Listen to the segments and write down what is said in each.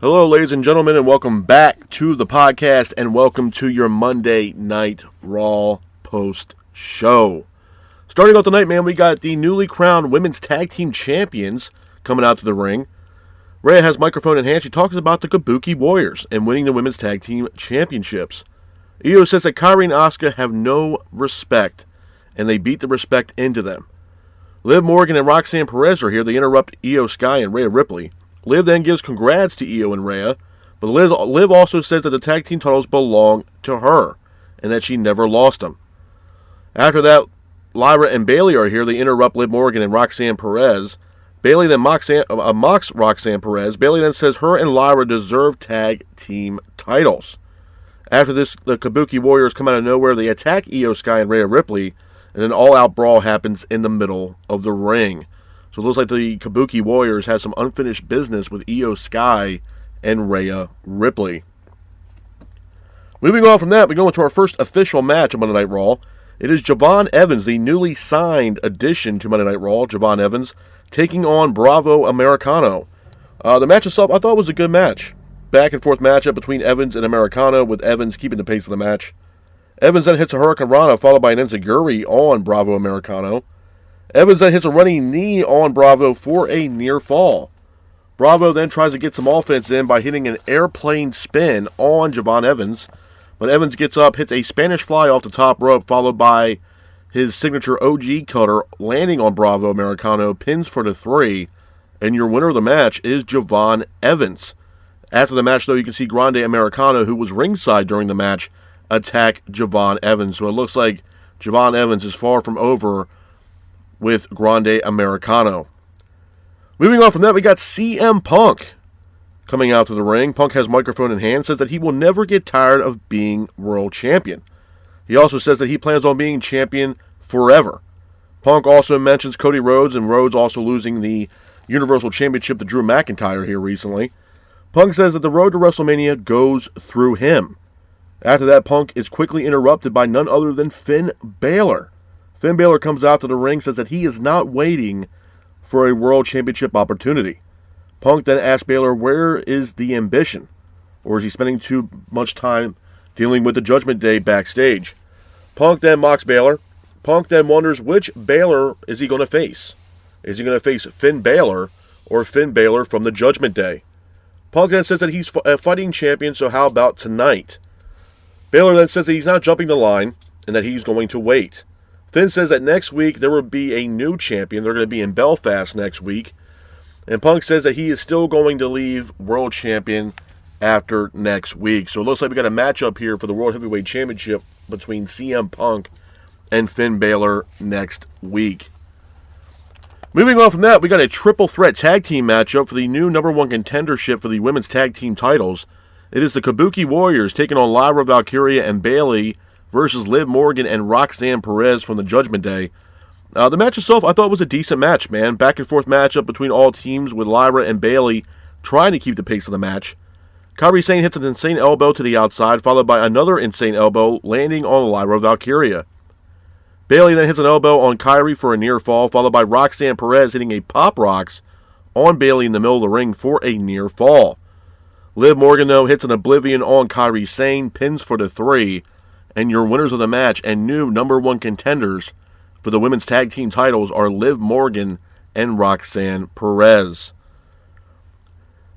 Hello, ladies and gentlemen, and welcome back to the podcast, and welcome to your Monday Night Raw post show. Starting off tonight, man, we got the newly crowned women's tag team champions coming out to the ring. Rhea has microphone in hand. She talks about the Kabuki Warriors and winning the women's tag team championships. Io says that Kairi and Asuka have no respect, and they beat the respect into them. Liv Morgan and Roxanne Perez are here. They interrupt Io Sky and Rhea Ripley. Liv then gives congrats to Io and Rhea, but Liv also says that the tag team titles belong to her and that she never lost them. After that, Lyra and Bayley are here. They interrupt Liv Morgan and Roxanne Perez. Bayley then mocks Roxanne Perez. Bayley then says her and Lyra deserve tag team titles. After this, the Kabuki Warriors come out of nowhere. They attack Io Sky and Rhea Ripley, and an all-out brawl happens in the middle of the ring. So it looks like the Kabuki Warriors have some unfinished business with Io Sky and Rhea Ripley. Moving on from that, we go into our first official match of Monday Night Raw. It is Javon Evans, the newly signed addition to Monday Night Raw, Javon Evans, taking on Bravo Americano. The match itself, I thought, was a good match. Back and forth matchup between Evans and Americano, with Evans keeping the pace of the match. Evans then hits a Hurricane Rana, followed by an Enziguri on Bravo Americano. Evans then hits a running knee on Bravo for a near fall. Bravo then tries to get some offense in by hitting an airplane spin on Javon Evans. But Evans gets up, hits a Spanish fly off the top rope, followed by his signature OG cutter, landing on Bravo Americano, pins for the 3. And your winner of the match is Javon Evans. After the match, though, you can see Grande Americano, who was ringside during the match, attack Javon Evans. So it looks like Javon Evans is far from over with Grande Americano. Moving on from that, we got CM Punk coming out to the ring. Punk has microphone in hand, says that he will never get tired of being world champion. He also says that he plans on being champion forever. Punk also mentions Cody Rhodes, and Rhodes also losing the Universal Championship to Drew McIntyre here recently. Punk says that the road to WrestleMania goes through him. After that, Punk is quickly interrupted by none other than Finn Balor. Finn Balor comes out to the ring, says that he is not waiting for a World Championship opportunity. Punk then asks Balor, where is the ambition? Or is he spending too much time dealing with the Judgment Day backstage? Punk then mocks Balor. Punk then wonders which Balor is he going to face. Is he going to face Finn Balor or Finn Balor from the Judgment Day? Punk then says that he's a fighting champion, so how about tonight? Balor then says that he's not jumping the line and that he's going to wait. Finn says that next week there will be a new champion. They're going to be in Belfast next week. And Punk says that he is still going to leave world champion after next week. So it looks like we got a matchup here for the World Heavyweight Championship between CM Punk and Finn Balor next week. Moving on from that, we got a triple threat tag team matchup for the new number 1 contendership for the women's tag team titles. It is the Kabuki Warriors taking on Lyra Valkyria and Bayley versus Liv Morgan and Roxanne Perez from the Judgment Day. The match itself, I thought, was a decent match, man. Back and forth matchup between all teams, with Lyra and Bayley trying to keep the pace of the match. Kairi Sane hits an insane elbow to the outside, followed by another insane elbow landing on Lyra Valkyria. Bayley then hits an elbow on Kairi for a near fall, followed by Roxanne Perez hitting a Pop Rocks on Bayley in the middle of the ring for a near fall. Liv Morgan, though, hits an Oblivion on Kairi Sane, pins for the 3. And your winners of the match and new number 1 contenders for the women's tag team titles are Liv Morgan and Roxanne Perez.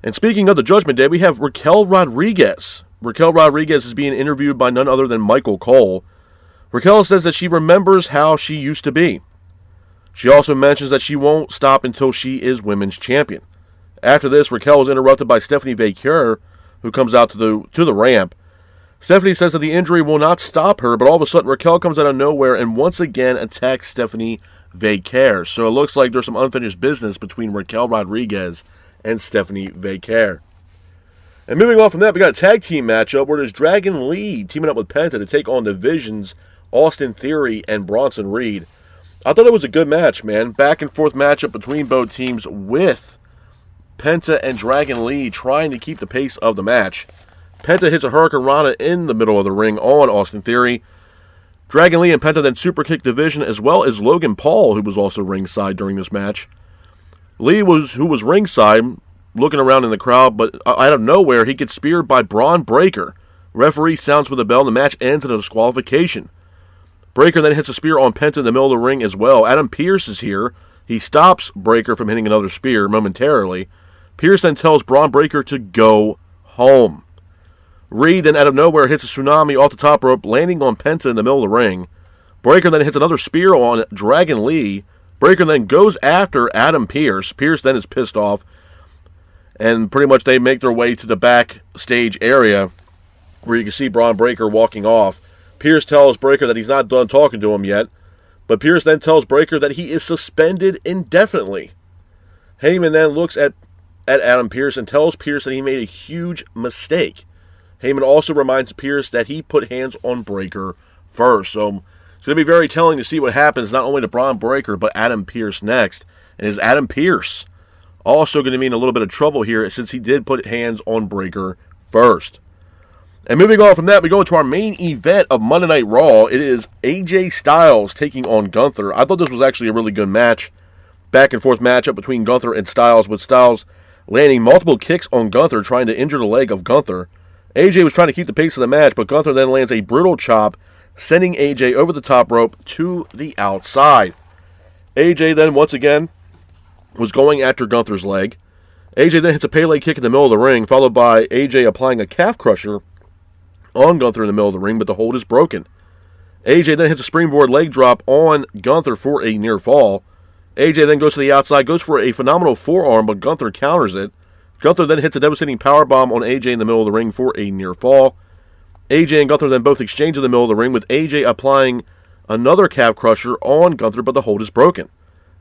And speaking of the Judgment Day, we have Raquel Rodriguez. Raquel Rodriguez is being interviewed by none other than Michael Cole. Raquel says that she remembers how she used to be. She also mentions that she won't stop until she is women's champion. After this, Raquel is interrupted by Stephanie Vaquer, who comes out to the ramp. Stephanie says that the injury will not stop her, but all of a sudden Raquel comes out of nowhere and once again attacks Stephanie Vaquer. So it looks like there's some unfinished business between Raquel Rodriguez and Stephanie Vaquer. And moving on from that, we got a tag team matchup where there's Dragon Lee teaming up with Penta to take on the Visions, Austin Theory, and Bronson Reed. I thought it was a good match, man. Back and forth matchup between both teams, with Penta and Dragon Lee trying to keep the pace of the match. Penta hits a Hurricane Rana in the middle of the ring on Austin Theory. Dragon Lee and Penta then super kick Division, as well as Logan Paul, who was also ringside during this match. Lee, who was ringside, looking around in the crowd, but out of nowhere, he gets speared by Bron Breakker. Referee sounds for the bell, and the match ends in a disqualification. Breakker then hits a spear on Penta in the middle of the ring as well. Adam Pearce is here. He stops Breakker from hitting another spear momentarily. Pearce then tells Bron Breakker to go home. Reed then out of nowhere hits a tsunami off the top rope, landing on Penta in the middle of the ring. Breakker then hits another spear on Dragon Lee. Breakker then goes after Adam Pearce. Pearce then is pissed off. And pretty much they make their way to the backstage area where you can see Bron Breakker walking off. Pearce tells Breakker that he's not done talking to him yet. But Pearce then tells Breakker that he is suspended indefinitely. Heyman then looks at Adam Pearce and tells Pearce that he made a huge mistake. Heyman also reminds Pearce that he put hands on Breakker first. So it's going to be very telling to see what happens not only to Bron Breakker but Adam Pearce next. And is Adam Pearce also going to be in a little bit of trouble here since he did put hands on Breakker first? And moving on from that, we go into our main event of Monday Night Raw. It is AJ Styles taking on Gunther. I thought this was actually a really good match. Back and forth matchup between Gunther and Styles, with Styles landing multiple kicks on Gunther, trying to injure the leg of Gunther. AJ was trying to keep the pace of the match, but Gunther then lands a brutal chop, sending AJ over the top rope to the outside. AJ then, once again, was going after Gunther's leg. AJ then hits a Pele kick in the middle of the ring, followed by AJ applying a calf crusher on Gunther in the middle of the ring, but the hold is broken. AJ then hits a springboard leg drop on Gunther for a near fall. AJ then goes to the outside, goes for a phenomenal forearm, but Gunther counters it. Gunther then hits a devastating powerbomb on AJ in the middle of the ring for a near fall. AJ and Gunther then both exchange in the middle of the ring, with AJ applying another calf crusher on Gunther, but the hold is broken.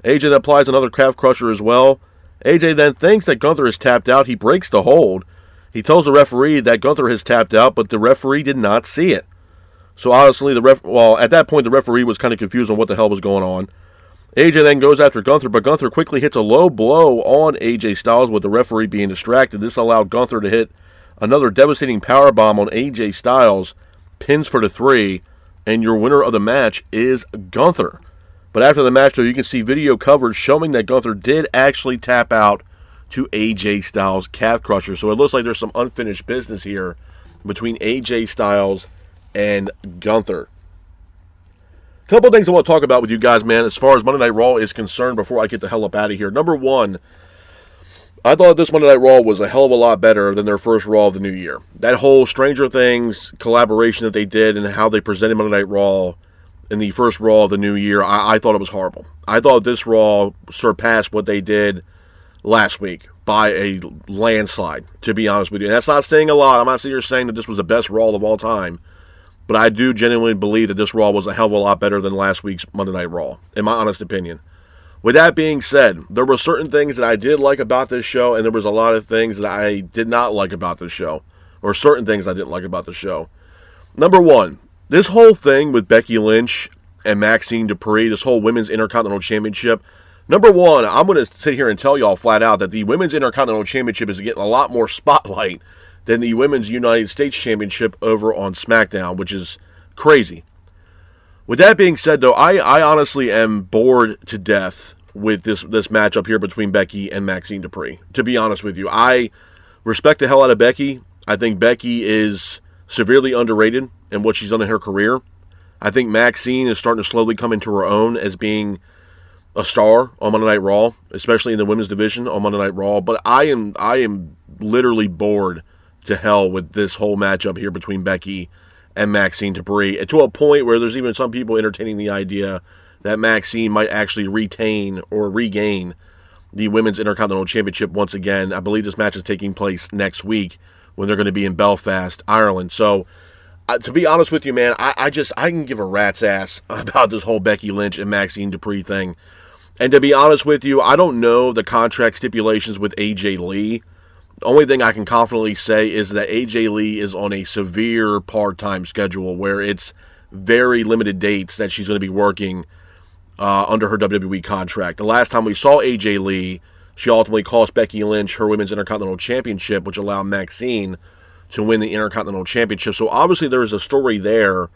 AJ then applies another calf crusher as well. AJ then thinks that Gunther is tapped out. He breaks the hold. He tells the referee that Gunther has tapped out, but the referee did not see it. So honestly, at that point, the referee was kind of confused on what the hell was going on. AJ then goes after Gunther, but Gunther quickly hits a low blow on AJ Styles, with the referee being distracted. This allowed Gunther to hit another devastating powerbomb on AJ Styles, pins for the 3, and your winner of the match is Gunther. But after the match, though, you can see video coverage showing that Gunther did actually tap out to AJ Styles' calf crusher. So it looks like there's some unfinished business here between AJ Styles and Gunther. A couple of things I want to talk about with you guys, man, as far as Monday Night Raw is concerned before I get the hell up out of here. Number one, I thought this Monday Night Raw was a hell of a lot better than their first Raw of the new year. That whole Stranger Things collaboration that they did and how they presented Monday Night Raw in the first Raw of the new year, I thought it was horrible. I thought this Raw surpassed what they did last week by a landslide, to be honest with you. And that's not saying a lot. I'm not sitting here saying that this was the best Raw of all time, but I do genuinely believe that this Raw was a hell of a lot better than last week's Monday Night Raw, in my honest opinion. With that being said, there were certain things that I did like about this show, and there was a lot of things that I did not like about this show, or certain things I didn't like about the show. Number one, this whole thing with Becky Lynch and Maxine Dupree, this whole Women's Intercontinental Championship, number one, I'm going to sit here and tell y'all flat out that the Women's Intercontinental Championship is getting a lot more spotlight than the Women's United States Championship over on SmackDown, which is crazy. With that being said, though, I honestly am bored to death with this matchup here between Becky and Maxine Dupree. To be honest with you, I respect the hell out of Becky. I think Becky is severely underrated in what she's done in her career. I think Maxine is starting to slowly come into her own as being a star on Monday Night Raw, especially in the women's division on Monday Night Raw. But I am literally bored to hell with this whole matchup here between Becky and Maxine Dupree, to a point where there's even some people entertaining the idea that Maxine might actually retain or regain the Women's Intercontinental Championship once again. I believe this match is taking place next week when they're going to be in Belfast, Ireland. So, to be honest with you, man, I can give a rat's ass about this whole Becky Lynch and Maxine Dupree thing. And to be honest with you, I don't know the contract stipulations with AJ Lee. The only thing I can confidently say is that AJ Lee is on a severe part-time schedule where it's very limited dates that she's going to be working under her WWE contract. The last time we saw AJ Lee, she ultimately cost Becky Lynch her Women's Intercontinental Championship, which allowed Maxine to win the Intercontinental Championship. So obviously there is a story there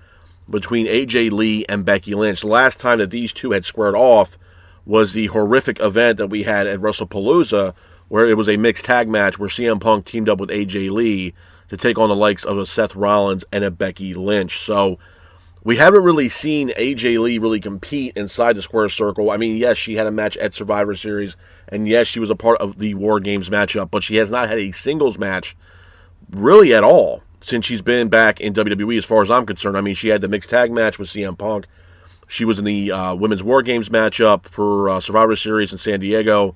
between AJ Lee and Becky Lynch. The last time that these two had squared off was the horrific event that we had at WrestlePalooza, where it was a mixed tag match where CM Punk teamed up with AJ Lee to take on the likes of a Seth Rollins and a Becky Lynch. So we haven't really seen AJ Lee really compete inside the square circle. I mean, yes, she had a match at Survivor Series, and yes, she was a part of the War Games matchup, but she has not had a singles match really at all since she's been back in WWE as far as I'm concerned. I mean, she had the mixed tag match with CM Punk. She was in the Women's War Games matchup for Survivor Series in San Diego.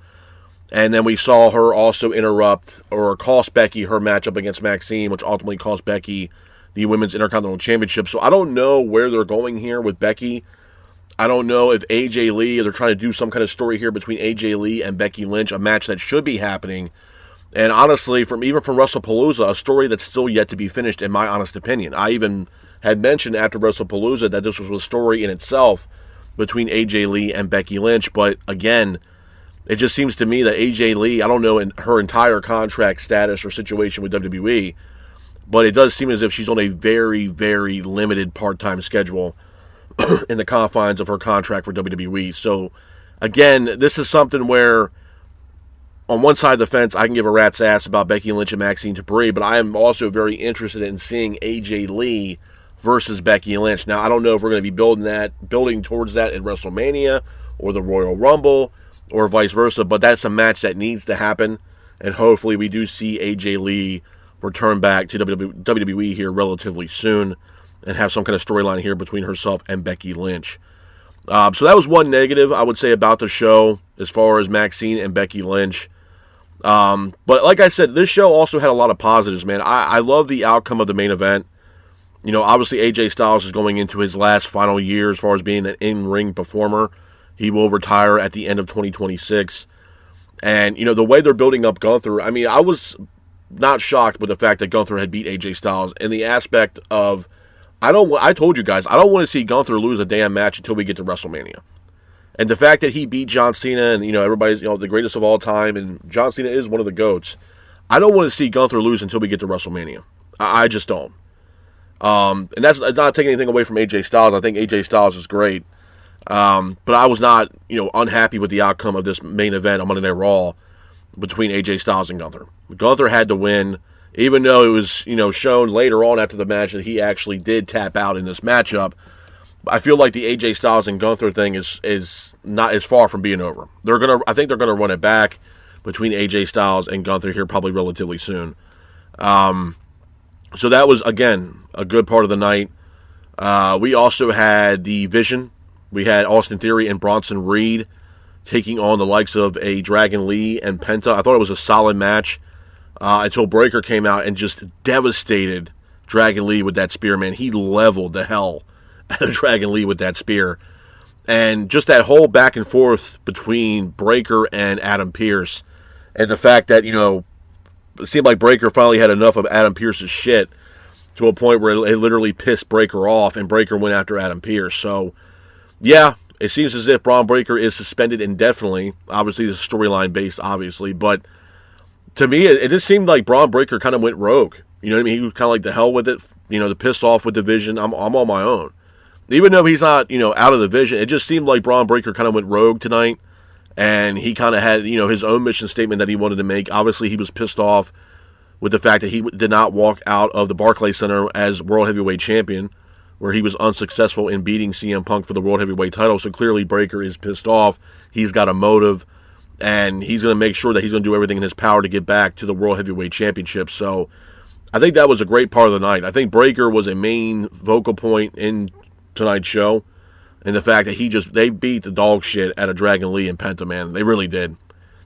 And then we saw her also interrupt or cost Becky her matchup against Maxine, which ultimately cost Becky the Women's Intercontinental Championship. So I don't know where they're going here with Becky. I don't know if AJ Lee, they're trying to do some kind of story here between AJ Lee and Becky Lynch, a match that should be happening. And honestly, even from WrestlePalooza, a story that's still yet to be finished, in my honest opinion. I even had mentioned after WrestlePalooza that this was a story in itself between AJ Lee and Becky Lynch. But again, it just seems to me that AJ Lee, I don't know in her entire contract status or situation with WWE, but it does seem as if she's on a very, very limited part-time schedule in the confines of her contract for WWE. So, again, this is something where on one side of the fence, I can give a rat's ass about Becky Lynch and Maxine Dupri, but I am also very interested in seeing AJ Lee versus Becky Lynch. Now, I don't know if we're going to be building towards that in WrestleMania or the Royal Rumble or vice versa, but that's a match that needs to happen, and hopefully we do see AJ Lee return back to WWE here relatively soon and have some kind of storyline here between herself and Becky Lynch. So that was one negative, I would say, about the show as far as Maxine and Becky Lynch. But like I said, this show also had a lot of positives, man. I love the outcome of the main event. You know, obviously AJ Styles is going into his last final year as far as being an in-ring performer. He will retire at the end of 2026. And, you know, the way they're building up Gunther, I mean, I was not shocked with the fact that Gunther had beat AJ Styles in the aspect of, I told you guys, I don't want to see Gunther lose a damn match until we get to WrestleMania. And the fact that he beat John Cena and, you know, everybody's, you know, the greatest of all time, and John Cena is one of the GOATs, I don't want to see Gunther lose until we get to WrestleMania. I just don't. And that's not taking anything away from AJ Styles. I think AJ Styles is great. But I was not, you know, unhappy with the outcome of this main event on Monday Night Raw between AJ Styles and Gunther. Gunther had to win, even though it was, you know, shown later on after the match that he actually did tap out in this matchup. I feel like the AJ Styles and Gunther thing is not as far from being over. I think they're gonna run it back between AJ Styles and Gunther here probably relatively soon. So that was, again, a good part of the night. We also had the Vision. We had Austin Theory and Bronson Reed taking on the likes of a Dragon Lee and Penta. I thought it was a solid match until Breaker came out and just devastated Dragon Lee with that spear, man. He leveled the hell out of Dragon Lee with that spear. And just that whole back and forth between Breaker and Adam Pearce, and the fact that, you know, it seemed like Breaker finally had enough of Adam Pearce's shit to a point where it literally pissed Breaker off, and Breaker went after Adam Pearce. So, yeah, it seems as if Braun Breaker is suspended indefinitely. Obviously, this is storyline based, obviously. But to me, it just seemed like Braun Breaker kind of went rogue. You know what I mean? He was kind of like, the hell with it. You know, the pissed off with the Vision. I'm on my own. Even though he's not, you know, out of the Vision, it just seemed like Braun Breaker kind of went rogue tonight. And he kind of had, you know, his own mission statement that he wanted to make. Obviously, he was pissed off with the fact that he did not walk out of the Barclays Center as World Heavyweight Champion, where he was unsuccessful in beating CM Punk for the World Heavyweight title. So clearly Breaker is pissed off. He's got a motive, and he's going to make sure that he's going to do everything in his power to get back to the World Heavyweight Championship. So I think that was a great part of the night. I think Breaker was a main vocal point in tonight's show, and the fact that they beat the dog shit out of Dragon Lee and Penta, man. They really did.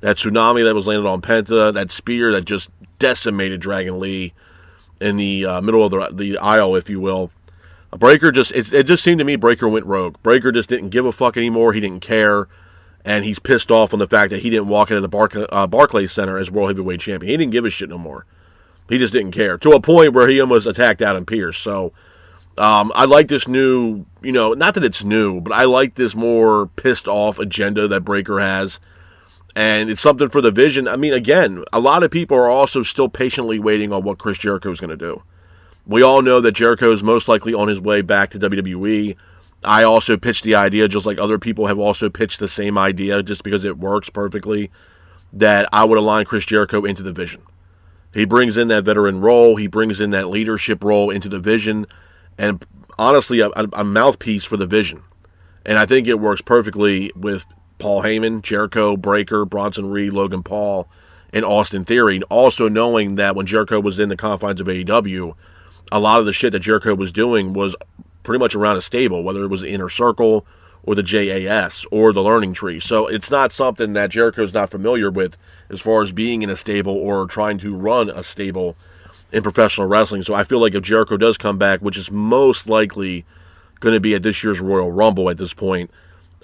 That tsunami that was landed on Penta, that spear that just decimated Dragon Lee in the middle of the aisle, if you will. Breaker it just seemed to me Breaker went rogue. Breaker just didn't give a fuck anymore. He didn't care. And he's pissed off on the fact that he didn't walk into the Barclays Center as World Heavyweight Champion. He didn't give a shit no more. He just didn't care. To a point where he almost attacked Adam Pearce. So, I like this new, you know, not that it's new, but I like this more pissed off agenda that Breaker has. And it's something for the Vision. I mean, again, a lot of people are also still patiently waiting on what Chris Jericho is going to do. We all know that Jericho is most likely on his way back to WWE. I also pitched the idea, just like other people have also pitched the same idea, just because it works perfectly, that I would align Chris Jericho into the Vision. He brings in that veteran role. He brings in that leadership role into the Vision. And honestly, a mouthpiece for the Vision. And I think it works perfectly with Paul Heyman, Jericho, Breaker, Bronson Reed, Logan Paul, and Austin Theory. Also knowing that when Jericho was in the confines of AEW, a lot of the shit that Jericho was doing was pretty much around a stable, whether it was the Inner Circle or the JAS or the Learning Tree. So it's not something that Jericho's not familiar with as far as being in a stable or trying to run a stable in professional wrestling. So I feel like if Jericho does come back, which is most likely going to be at this year's Royal Rumble at this point,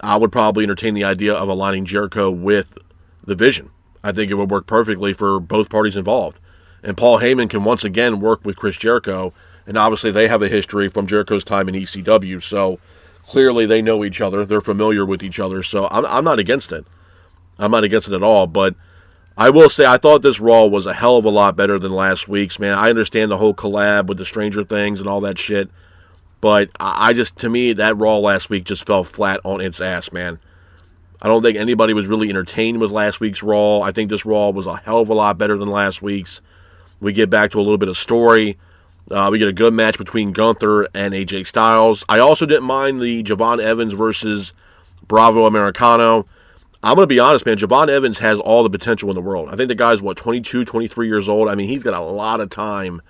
I would probably entertain the idea of aligning Jericho with the Vision. I think it would work perfectly for both parties involved. And Paul Heyman can once again work with Chris Jericho, and obviously they have a history from Jericho's time in ECW, so clearly they know each other. They're familiar with each other, so I'm not against it. I'm not against it at all, but I will say I thought this Raw was a hell of a lot better than last week's, man. I understand the whole collab with the Stranger Things and all that shit, but to me, that Raw last week just fell flat on its ass, man. I don't think anybody was really entertained with last week's Raw. I think this Raw was a hell of a lot better than last week's. We get back to a little bit of story. We get a good match between Gunther and AJ Styles. I also didn't mind the Javon Evans versus Bravo Americano. I'm going to be honest, man. Javon Evans has all the potential in the world. I think the guy's, 22, 23 years old. I mean, he's got a lot of time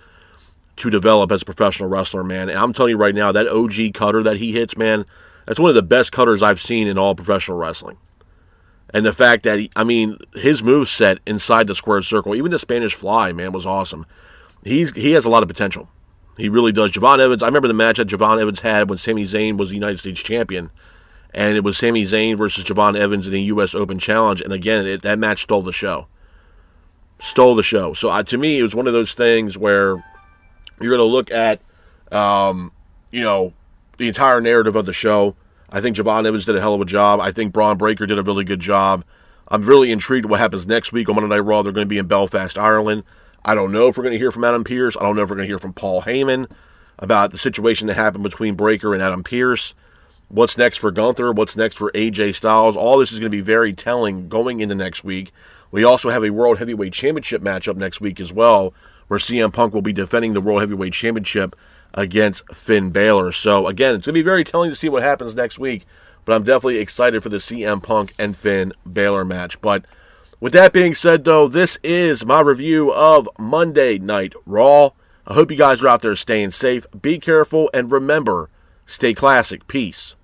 to develop as a professional wrestler, man. And I'm telling you right now, that OG cutter that he hits, man, that's one of the best cutters I've seen in all professional wrestling. And the fact that, his moveset inside the squared circle, even the Spanish Fly, man, was awesome. He has a lot of potential. He really does. Javon Evans, I remember the match that Javon Evans had when Sami Zayn was the United States champion. And it was Sami Zayn versus Javon Evans in the U.S. Open Challenge. And again, that match stole the show. Stole the show. So to me, it was one of those things where you're going to look at, the entire narrative of the show. I think Javon Evans did a hell of a job. I think Braun Breaker did a really good job. I'm really intrigued what happens next week on Monday Night Raw. They're going to be in Belfast, Ireland. I don't know if we're going to hear from Adam Pearce. I don't know if we're going to hear from Paul Heyman about the situation that happened between Breaker and Adam Pearce. What's next for Gunther? What's next for AJ Styles? All this is going to be very telling going into next week. We also have a World Heavyweight Championship matchup next week as well, where CM Punk will be defending the World Heavyweight Championship against Finn Balor. So, again, it's going to be very telling to see what happens next week, but I'm definitely excited for the CM Punk and Finn Balor match. But with that being said, though, this is my review of Monday Night Raw. I hope you guys are out there staying safe. Be careful, and remember, stay classic. Peace.